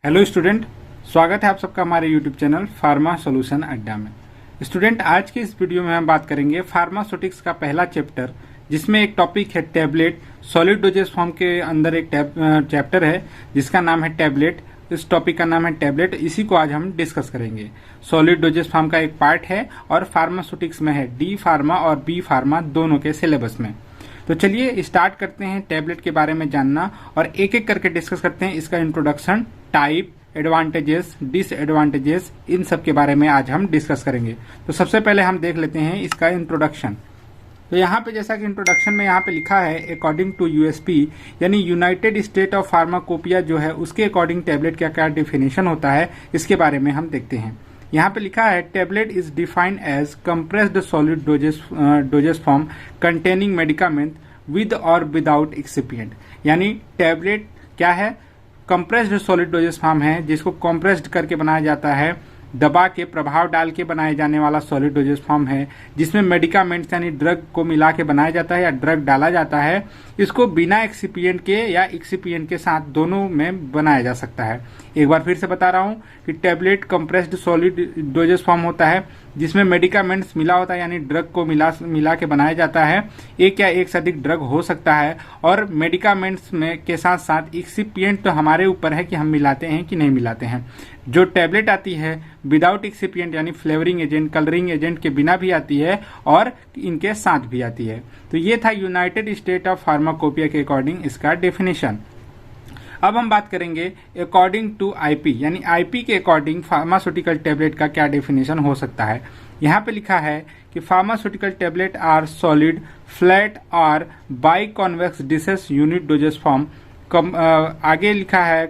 Hello student, स्वागत है आप सबका हमारे यूट्यूब चैनल फार्मा सॉल्यूशन अड्डा में। स्टूडेंट, आज की इस वीडियो में हम बात करेंगे फार्मास्यूटिक्स का पहला चैप्टर, जिसमें एक टॉपिक है टैबलेट। सॉलिड डोजेस फॉर्म के अंदर एक चैप्टर है जिसका नाम है टैबलेट। इस टॉपिक का नाम है टैबलेट, इसी को आज हम डिस्कस करेंगे। सॉलिड डोजेस फॉर्म का एक पार्ट है और फार्मास्यूटिक्स में है, डी फार्मा और बी फार्मा दोनों के सिलेबस में। तो चलिए स्टार्ट करते हैं टैबलेट के बारे में जानना और एक एक करके डिस्कस करते हैं इसका इंट्रोडक्शन, टाइप, एडवांटेजेस, डिसएडवांटेजेस, इन सब के बारे में आज हम डिस्कस करेंगे। तो सबसे पहले हम देख लेते हैं इसका इंट्रोडक्शन। तो यहाँ पे जैसा कि इंट्रोडक्शन में यहाँ पे लिखा है, अकॉर्डिंग टू यूएसपी यानी यूनाइटेड स्टेट ऑफ फार्माकोपिया जो है उसके अकॉर्डिंग टैबलेट का क्या डेफिनेशन होता है इसके बारे में हम देखते हैं। यहाँ पे लिखा है tablet is defined as compressed solid dosage form containing medicament with और विदाउट एक्सिपिएंट। यानी टैबलेट क्या है? कंप्रेस्ड सॉलिड डोजेस फॉर्म है, जिसको कंप्रेस्ड करके बनाया जाता है, दबा के प्रभाव डाल के बनाए जाने वाला सॉलिड डोजेस फॉर्म है, जिसमें मेडिकामेंट्स यानी ड्रग को मिला के बनाया जाता है या ड्रग डाला जाता है। इसको बिना एक्सिपिएंट के या एक्सिपिएंट के साथ दोनों में बनाया जा सकता है। एक बार फिर से बता रहा हूं कि tablet compressed solid dosage form होता है जिसमें मेडिकामेंट्स मिला होता है यानी ड्रग को मिला के बनाया जाता है। एक या एक से अधिक ड्रग हो सकता है और मेडिकामेंट्स में के साथ साथ एक्सिपिएंट तो हमारे ऊपर है कि हम मिलाते हैं कि नहीं मिलाते हैं। जो टैबलेट आती है विदाउट एक्सिपिएंट यानी फ्लेवरिंग एजेंट, कलरिंग एजेंट के बिना भी आती है और इनके साथ भी आती है। तो ये था यूनाइटेड स्टेट ऑफ फार्माकोपिया के अकॉर्डिंग इसका डेफिनेशन। अब हम बात करेंगे अकॉर्डिंग टू आईपी यानी आईपी के अकॉर्डिंग फार्मास्यूटिकल टैबलेट का क्या डेफिनेशन हो सकता है। यहाँ पे लिखा है कि pharmaceutical tablet are solid, flat और biconvex dishes unit doses form. आगे लिखा है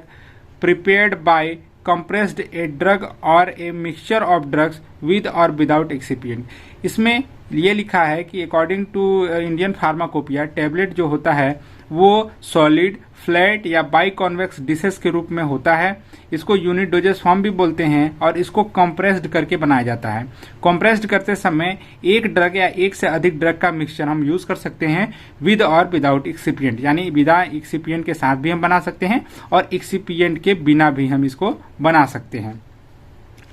prepared by compressed a drug or a mixture of drugs with or without excipient। इसमें ये लिखा है कि according to Indian pharmacopoeia tablet जो होता है वो सॉलिड, फ्लैट या बाई कॉन्वेक्स डिशेस के रूप में होता है। इसको यूनिट डोजेस फॉर्म भी बोलते हैं और इसको कंप्रेस्ड करके बनाया जाता है। कंप्रेस्ड करते समय एक ड्रग या एक से अधिक ड्रग का मिक्सचर हम यूज कर सकते हैं विद और विदाउट एक्सिपिएंट, यानी बिना एक्सिपिएंट के साथ भी हम बना सकते हैं और एक्सिपिएंट के बिना भी हम इसको बना सकते हैं।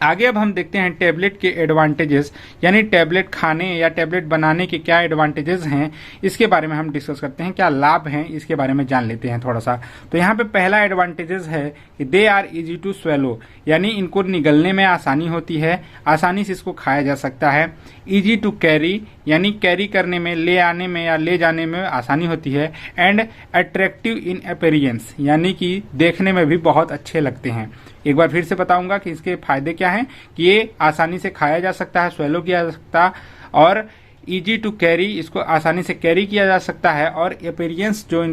आगे अब हम देखते हैं टैबलेट के एडवांटेजेस, यानी टैबलेट खाने या टैबलेट बनाने के क्या एडवांटेजेस हैं इसके बारे में हम डिस्कस करते हैं, क्या लाभ हैं इसके बारे में जान लेते हैं थोड़ा सा। तो यहाँ पे पहला एडवांटेजेस है कि they are easy to swallow, यानी इनको निगलने में आसानी होती है, आसानी से इसको खाया जा सकता है। इजी टू कैरी यानी कैरी करने में, ले आने में या ले जाने में आसानी होती है। एंड अट्रैक्टिव इन अपीयरेंस यानी कि देखने में भी बहुत अच्छे लगते हैं। एक बार फिर से बताऊंगा कि इसके फायदे क्या हैं कि ये आसानी से खाया जा सकता है, स्वेलो किया जा सकता है, और इजी टू कैरी इसको आसानी से कैरी किया जा सकता है, और अपीयरेंस जो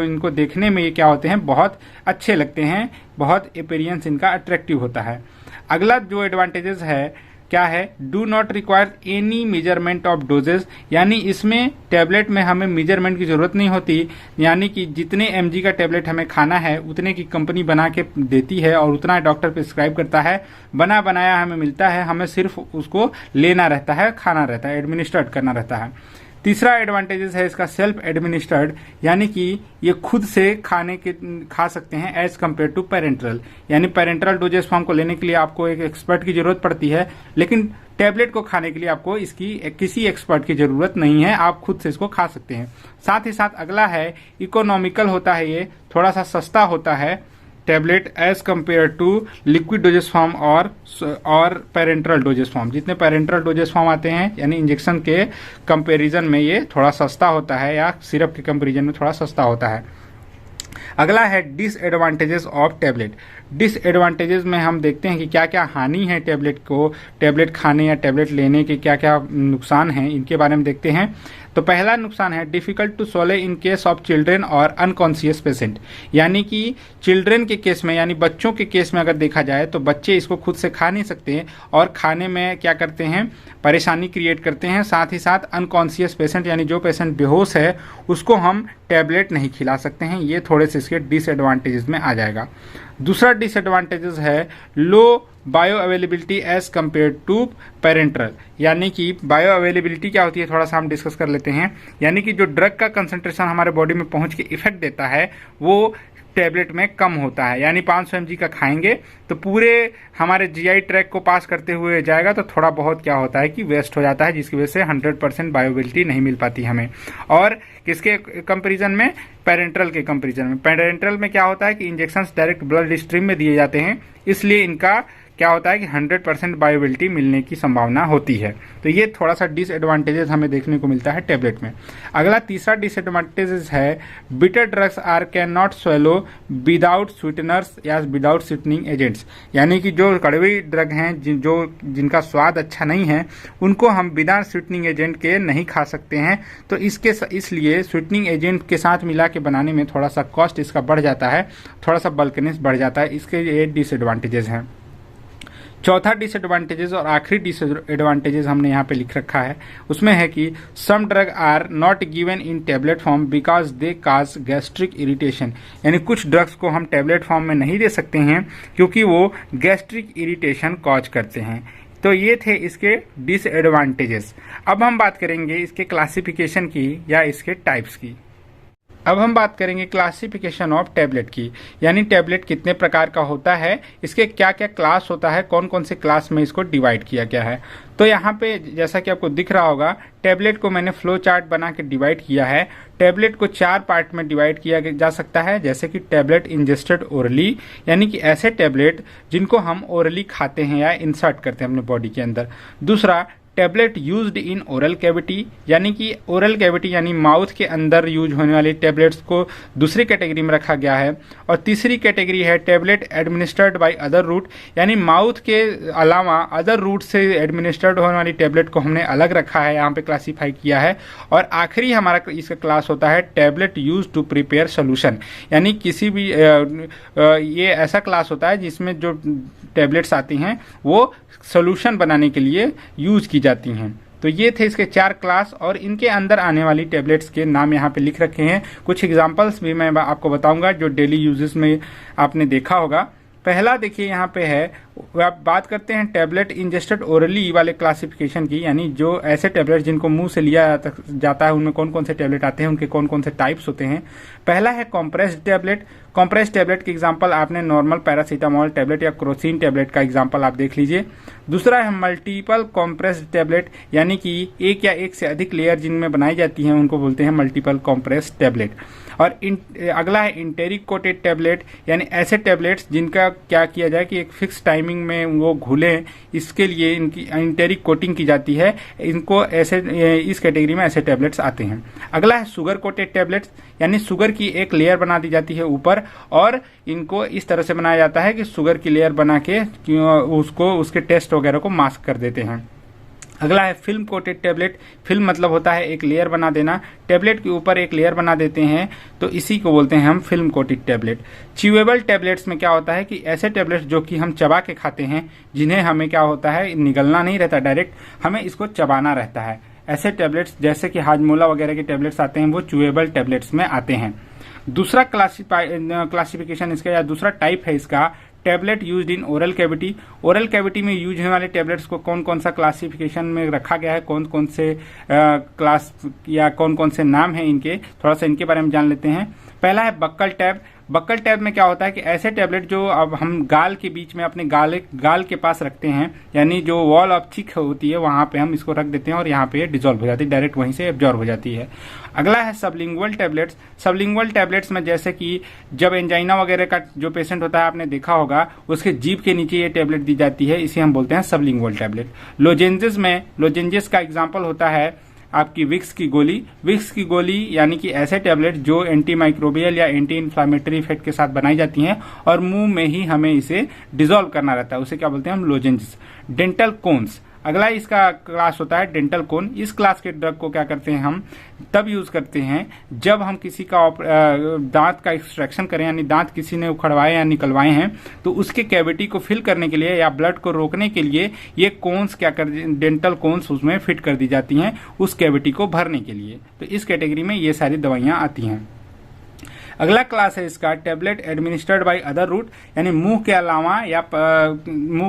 इनको देखने में ये क्या होते हैं, बहुत अच्छे लगते हैं, बहुत अपीयरेंस इनका अट्रैक्टिव होता है। अगला जो एडवांटेजेस है क्या है, do not require any measurement of doses, यानी इसमें टैबलेट में हमें मेजरमेंट की जरूरत नहीं होती, यानी कि जितने mg का टैबलेट हमें खाना है उतने की कंपनी बना के देती है और उतना डॉक्टर प्रिस्क्राइब करता है, बना बनाया हमें मिलता है, हमें सिर्फ उसको लेना रहता है, खाना रहता है, एडमिनिस्ट्रेट करना रहता है। तीसरा एडवांटेजेस है इसका सेल्फ एडमिनिस्ट्रेड, यानी कि ये खुद से खा सकते हैं एज कम्पेयर टू पेरेंट्रल, यानी पेरेंट्रल डोजेस फॉर्म को लेने के लिए आपको एक एक्सपर्ट की जरूरत पड़ती है, लेकिन टैबलेट को खाने के लिए आपको इसकी किसी एक्सपर्ट की जरूरत नहीं है, आप खुद से इसको खा सकते हैं। साथ ही साथ अगला है इकोनॉमिकल होता है, ये थोड़ा सा सस्ता होता है tablet as compare to liquid dosage form और पेरेंट्रल डोजेस फॉर्म। जितने पेरेंट्रल डोजेस फॉर्म आते हैं यानी इंजेक्शन के कंपैरिजन में ये थोड़ा सस्ता होता है या सिरप के कंपैरिजन में थोड़ा सस्ता होता है। अगला है डिसएडवांटेजेस ऑफ टैबलेट। डिसएडवांटेजेस में हम देखते हैं कि क्या क्या हानि है टैबलेट खाने या टैबलेट लेने के क्या क्या नुकसान हैं, इनके बारे में देखते हैं। तो पहला नुकसान है difficult to swallow in case of children और अनकॉन्शियस पेशेंट, यानी कि चिल्ड्रेन के केस में यानी बच्चों के केस में अगर देखा जाए तो बच्चे इसको खुद से खा नहीं सकते और खाने में क्या करते हैं, परेशानी क्रिएट करते हैं। साथ ही साथ अनकॉन्शियस पेशेंट यानी जो पेशेंट बेहोश है उसको हम टैबलेट नहीं खिला सकते हैं, ये थोड़े से इसके डिसएडवांटेजेस में आ जाएगा। दूसरा डिसएडवांटेजेस है low bioavailability as compare to parenteral, यानी कि बायो अवेलेबिलिटी क्या होती है थोड़ा सा हम डिस्कस कर लेते हैं। यानी कि जो ड्रग का कंसंट्रेशन हमारे बॉडी में पहुंच के इफेक्ट देता है वो टैबलेट में कम होता है, यानी 500 mg का खाएंगे तो पूरे हमारे जीआई ट्रैक को पास करते हुए जाएगा तो थोड़ा बहुत क्या होता है कि वेस्ट हो जाता है, जिसकी वजह से 100% बायोअवेलेबिलिटी नहीं मिल पाती हमें। और किसके कंपैरिजन में? पेरेंट्रल के कंपैरिजन में। पेरेंट्रल में क्या होता है कि इंजेक्शंस डायरेक्ट ब्लड स्ट्रीम में दिए जाते हैं, इसलिए इनका क्या होता है कि 100% बायोअवेलेबिलिटी मिलने की संभावना होती है। तो ये थोड़ा सा डिसएडवांटेजेस हमें देखने को मिलता है टैबलेट में। अगला तीसरा डिसएडवांटेजेस है bitter drugs are can not swallow without sweeteners या विदाउट स्वीटनिंग एजेंट्स, यानी कि जो कड़वी ड्रग हैं जिनका स्वाद अच्छा नहीं है उनको हम बिना स्वीटनिंग एजेंट के नहीं खा सकते हैं। तो इसलिए स्वीटनिंग एजेंट के साथ मिला के बनाने में थोड़ा सा कॉस्ट इसका बढ़ जाता है, थोड़ा सा बल्कनेस बढ़ जाता है, इसके ये डिसएडवांटेजेस हैं। चौथा डिसएडवांटेजेस और आखिरी डिसएडवांटेजेस हमने यहाँ पे लिख रखा है, उसमें है कि some drug are not given in tablet form because they cause gastric irritation, यानी कुछ ड्रग्स को हम टैबलेट फॉर्म में नहीं दे सकते हैं क्योंकि वो गैस्ट्रिक इरिटेशन कॉज करते हैं। तो ये थे इसके डिसएडवांटेजेस। अब हम बात करेंगे इसके क्लासिफिकेशन की या इसके टाइप्स की। अब हम बात करेंगे क्लासिफिकेशन ऑफ टैबलेट की, यानी टैबलेट कितने प्रकार का होता है, इसके क्या क्या क्लास होता है, कौन कौन से क्लास में इसको डिवाइड किया गया है। तो यहाँ पे जैसा कि आपको दिख रहा होगा टैबलेट को मैंने फ्लो चार्ट बना के डिवाइड किया है। टैबलेट को 4 पार्ट में डिवाइड किया जा सकता है, जैसे कि टैबलेट इंजेस्टेड ओरली, यानी कि ऐसे टैबलेट जिनको हम ओरली खाते हैं या इंसर्ट करते हैं अपने बॉडी के अंदर। दूसरा tablet used in oral cavity, यानी कि ओरल कैविटी यानी माउथ के अंदर यूज होने वाले टैबलेट्स को दूसरी कैटेगरी में रखा गया है। और तीसरी कैटेगरी है tablet administered by other route, यानी माउथ के अलावा अदर रूट से एडमिनिस्टर्ड होने वाली टैबलेट को हमने अलग रखा है, यहाँ पे क्लासीफाई किया है। और आखिरी हमारा इसका क्लास होता है tablet use to prepare solution, यानी किसी भी ये ऐसा क्लास होता है जिसमें जो टैबलेट्स आती हैं वो सोल्यूशन बनाने के लिए यूज की जाती हैं। तो ये थे इसके 4 क्लास और इनके अंदर आने वाली टैबलेट्स के नाम यहाँ पे लिख रखे हैं। कुछ एग्जांपल्स भी मैं आपको बताऊंगा जो डेली यूजेस में आपने देखा होगा। पहला देखिए यहाँ पे है, आप बात करते हैं टैबलेट इंजेस्टेड ओरली वाले क्लासिफिकेशन की, यानी जो ऐसे टैबलेट जिनको मुंह से लिया जाता है उनमें कौन कौन से टैबलेट आते हैं, उनके कौन कौन से टाइप्स होते हैं। पहला है कॉम्प्रेस्ड टैबलेट। कॉम्प्रेस्ड टैबलेट के एग्जांपल आपने नॉर्मल पैरासीटामोल टैबलेट या क्रोसिन टैबलेट का एग्जांपल आप देख लीजिए। दूसरा है मल्टीपल कॉम्प्रेस्ड टैबलेट, यानी कि एक या एक से अधिक लेयर जिनमें बनाई जाती हैं उनको बोलते हैं मल्टीपल कॉम्प्रेस्ड टैबलेट। और अगला है इंटेरिक कोटेड टैबलेट, यानी ऐसे टैबलेट्स जिनका क्या किया जाए कि एक फिक्स टाइमिंग में वो घुले, इसके लिए इनकी इंटेरिक कोटिंग की जाती है। इनको ऐसे इस कैटेगरी में ऐसे टैबलेट्स आते हैं। अगला है शुगर कोटेड टैबलेट्स, यानी शुगर की एक लेयर बना दी जाती है ऊपर और इनको इस तरह से बनाया जाता है कि शुगर की लेयर बना के उसको उसके टेस्ट वगैरह को मास्क कर देते हैं। अगला है फिल्म कोटेड टैबलेट। फिल्म मतलब होता है एक लेयर बना देना, टैबलेट के ऊपर एक लेयर बना देते हैं, तो इसी को बोलते हैं हम film coated tablet. Chewable tablets में क्या होता है कि ऐसे टैबलेट्स जो कि हम चबा के खाते हैं, जिन्हें हमें क्या होता है निगलना नहीं रहता डायरेक्ट, हमें इसको चबाना रहता है। ऐसे टैबलेट्स जैसे कि हाजमोला वगैरह के टैबलेट्स आते हैं वो च्यूएबल टैबलेट्स में आते हैं। दूसरा क्लासिफिकेशन इसका या दूसरा टाइप है इसका tablet used in oral cavity. Oral cavity में यूज होने वाले टैबलेट्स को कौन कौन सा क्लासिफिकेशन में रखा गया है, कौन कौन से क्लास या कौन कौन से नाम है इनके, थोड़ा सा इनके बारे में जान लेते हैं। पहला है बक्कल टैब। बक्कल टैब में क्या होता है कि ऐसे टैबलेट जो अब हम गाल के बीच में अपने गाल के पास रखते हैं, यानी जो वॉल ऑफ चिक होती है वहां पे हम इसको रख देते हैं और यहाँ पे डिजोल्व हो जाती है, डायरेक्ट वहीं से एब्जॉर्ब हो जाती है। अगला है सबलिंगुअल टैबलेट्स। सबलिंगुअल टैबलेट्स में जैसे कि जब एंजाइना वगैरह का जो पेशेंट होता है आपने देखा होगा उसके जीभ के नीचे ये टैबलेट दी जाती है, इसे हम बोलते हैं सबलिंगुअल टैबलेट। लोजेंजेस में लोजेंजेस का एग्जाम्पल होता है आपकी विक्स की गोली। विक्स की गोली यानी कि ऐसे टैबलेट जो एंटी माइक्रोबियल या एंटी इन्फ्लामेटरी इफेक्ट के साथ बनाई जाती हैं और मुंह में ही हमें इसे डिसॉल्व करना रहता है, उसे क्या बोलते हैं हम लोजेंजेस। डेंटल कोन्स, अगला इसका क्लास होता है डेंटल कोन। इस क्लास के ड्रग को क्या करते हैं हम तब यूज करते हैं जब हम किसी का दांत का एक्सट्रैक्शन करें, यानी दांत किसी ने उखड़वाए या निकलवाए हैं, तो उसके कैविटी को फिल करने के लिए या ब्लड को रोकने के लिए ये कोन्स क्या कर डेंटल कोन्स उसमें फिट कर दी जाती हैं उस कैविटी को भरने के लिए। तो इस कैटेगरी में ये सारी दवाइयां आती हैं। अगला क्लास है इसका tablet administered by other route, यानी मुंह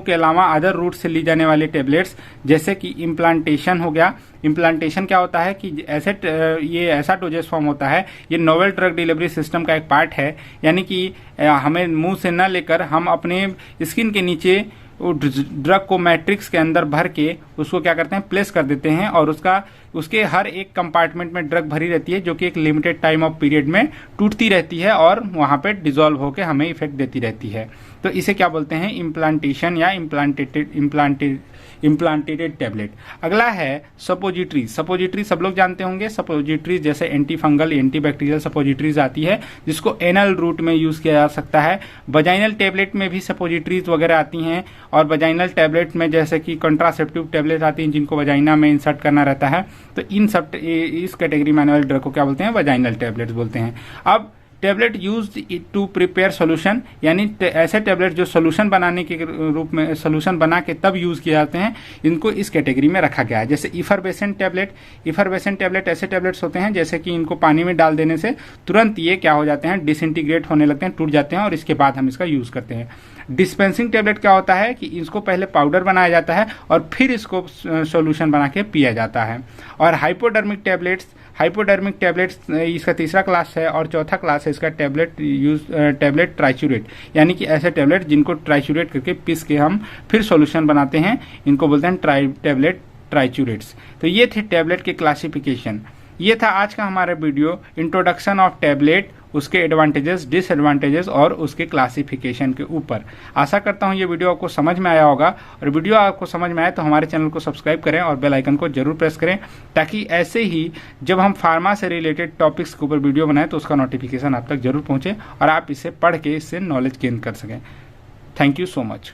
के अलावा अदर रूट से ली जाने वाले टेबलेट्स, जैसे कि इम्प्लांटेशन हो गया। इम्प्लांटेशन क्या होता है कि ये ऐसा डोजेस फॉर्म होता है, ये नोवेल ड्रग डिलीवरी सिस्टम का एक पार्ट है, यानी कि हमें मुंह से न लेकर हम अपने स्किन के नीचे ड्रग को मैट्रिक्स के अंदर भर के उसको क्या करते हैं, प्लेस कर देते हैं, और उसके हर एक कंपार्टमेंट में ड्रग भरी रहती है, जो कि एक लिमिटेड टाइम ऑफ पीरियड में टूटती रहती है और वहां पे डिसॉल्व होकर हमें इफेक्ट देती रहती है। तो इसे क्या बोलते हैं, इम्प्लांटेशन या इम्प्लांटेटेड टेबलेट। अगला है सपोजिटरी। सपोजिटरी सब लोग जानते होंगे, सपोजिटरी जैसे anti fungal, anti bacterial suppositories आती है, जिसको एनल रूट में यूज किया जा सकता है। वजाइनल टेबलेट में भी सपोजिटरीज वगैरह आती हैं, और वजाइनल टेबलेट में जैसे कि कंट्रासेप्टिव टेबलेट आती हैं, जिनको वजाइना में इंसर्ट करना रहता है। तो इस कैटेगरी में आने वाले ड्रग को क्या बोलते हैं, वजाइनल टेबलेट्स बोलते हैं। अब tablet used to prepare solution, यानी ऐसे टेबलेट जो सॉल्यूशन बनाने के रूप में सॉल्यूशन बना के तब यूज किए जाते हैं, इनको इस कैटेगरी में रखा गया है। जैसे इफरवेसेंट टेबलेट। इफरवेसेंट टेबलेट ऐसे टेबलेट्स होते हैं जैसे कि इनको पानी में डाल देने से तुरंत ये क्या हो जाते हैं, डिसइंटीग्रेट होने लगते हैं, टूट जाते हैं, और इसके बाद हम इसका यूज करते हैं। डिस्पेंसिंग टेबलेट क्या होता है कि इसको पहले पाउडर बनाया जाता है और फिर इसको सॉल्यूशन बना के पिया जाता है। और हाइपोडर्मिक टेबलेट्स इसका तीसरा क्लास है, और चौथा क्लास है इसका टेबलेट ट्राइचूरेट, यानी कि ऐसे टेबलेट जिनको ट्राइचूरेट करके पीस के हम फिर सॉल्यूशन बनाते हैं, इनको बोलते हैं टेबलेट ट्राइचूरेट्स। तो ये थे टेबलेट के क्लासिफिकेशन। ये था आज का हमारा वीडियो, इंट्रोडक्शन ऑफ टेबलेट, उसके एडवांटेजेस, डिसएडवांटेजेस और उसके क्लासिफिकेशन के ऊपर। आशा करता हूँ ये वीडियो आपको समझ में आया होगा, और वीडियो आपको समझ में आए तो हमारे चैनल को सब्सक्राइब करें और बेल आइकन को जरूर प्रेस करें, ताकि ऐसे ही जब हम फार्मा से रिलेटेड टॉपिक्स के ऊपर वीडियो बनाएं तो उसका नोटिफिकेशन आप तक जरूर पहुंचे और आप इसे पढ़ के इससे नॉलेज गेन कर सकें। Thank you so much.